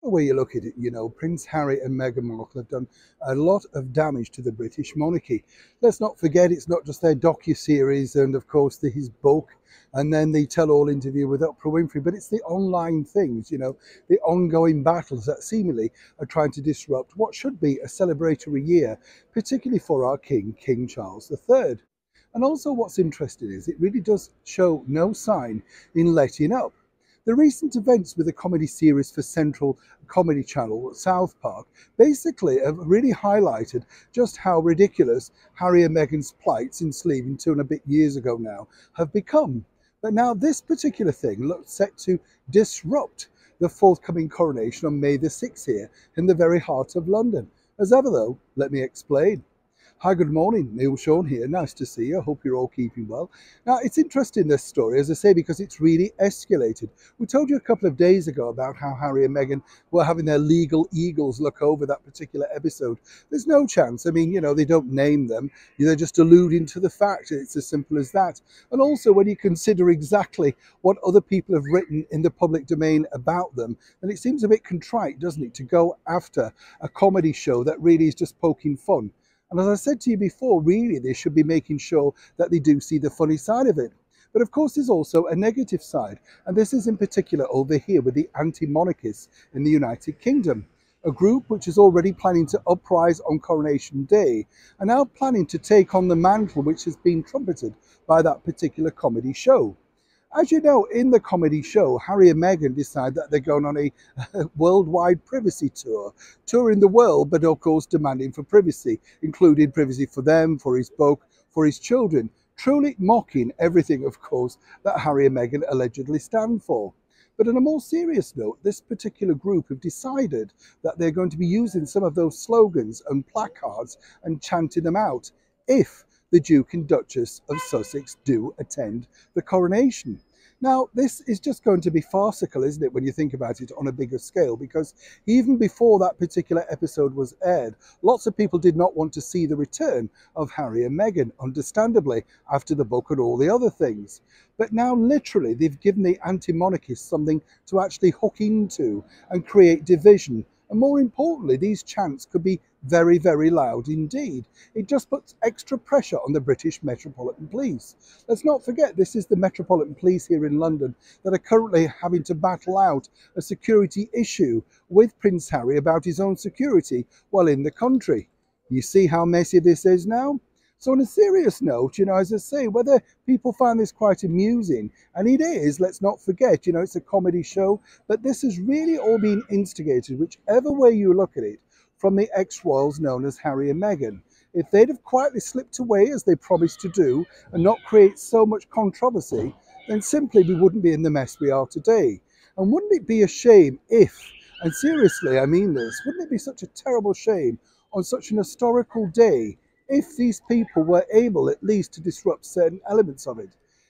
whichever way you look at it, you know, Prince Harry and Meghan Markle have done a lot of damage to the British monarchy. Let's not forget, it's not just their docu-series and, of course, his book, and then the tell-all interview with Oprah Winfrey, but it's the online things, you know, the ongoing battles that seemingly are trying to disrupt what should be a celebratory year, particularly for our King, King Charles III. And also what's interesting is it really does show no sign in letting up. The recent events with the comedy series for Central Comedy Channel, South Park, basically have really highlighted just how ridiculous Harry and Meghan's plight since leaving 2.5 years ago now have become. But now this particular thing looks set to disrupt the forthcoming coronation on May the 6th here in the very heart of London. As ever though, let me explain. Hi, good morning. Neil Sean here. Nice to see you. I hope you're all keeping well. Now, it's interesting, this story, as I say, because it's really escalated. We told you a couple of days ago about how Harry and Meghan were having their legal eagles look over that particular episode. There's no chance. I mean, you know, they don't name them. They're just alluding to the fact. It's as simple as that. And also, when you consider exactly what other people have written in the public domain about them, then it seems a bit contrite, doesn't it, to go after a comedy show that really is just poking fun. And as I said to you before, really, they should be making sure that they do see the funny side of it. But of course, there's also a negative side. And this is in particular over here with the anti-monarchists in the United Kingdom. A group which is already planning to uprise on Coronation Day and now planning to take on the mantle which has been trumpeted by that particular comedy show. As you know, in the comedy show, Harry and Meghan decide that they're going on a worldwide privacy tour, touring the world, but of course demanding for privacy, including privacy for them, for his book, for his children, truly mocking everything, of course, that Harry and Meghan allegedly stand for. But on a more serious note, this particular group have decided that they're going to be using some of those slogans and placards and chanting them out if the Duke and Duchess of Sussex do attend the coronation. Now, this is just going to be farcical, isn't it, when you think about it on a bigger scale, because even before that particular episode was aired, lots of people did not want to see the return of Harry and Meghan, understandably, after the book and all the other things. But now, literally, they've given the anti-monarchists something to actually hook into and create division. And more importantly, these chants could be very, very loud indeed. It just puts extra pressure on the British Metropolitan Police. Let's not forget, this is the Metropolitan Police here in London that are currently having to battle out a security issue with Prince Harry about his own security while in the country. You see how messy this is now? So on a serious note, you know, as I say, whether people find this quite amusing, and it is, let's not forget, you know, it's a comedy show, but this has really all been instigated, whichever way you look at it, from the ex-royals known as Harry and Meghan. If they'd have quietly slipped away as they promised to do and not create so much controversy, then simply we wouldn't be in the mess we are today. And wouldn't it be a shame if, and seriously, I mean this, wouldn't it be such a terrible shame on such an historical day if these people were able at least to disrupt certain elements of it?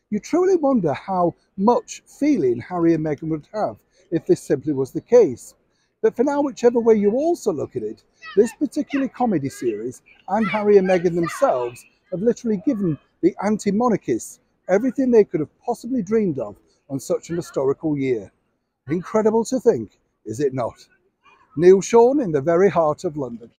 You truly wonder how much feeling Harry and Meghan would have if this simply was the case. But for now, whichever way you also look at it, this particular comedy series and Harry and Meghan themselves have literally given the anti-monarchists everything they could have possibly dreamed of on such an historical year. Incredible to think, is it not? Neil Sean in the very heart of London.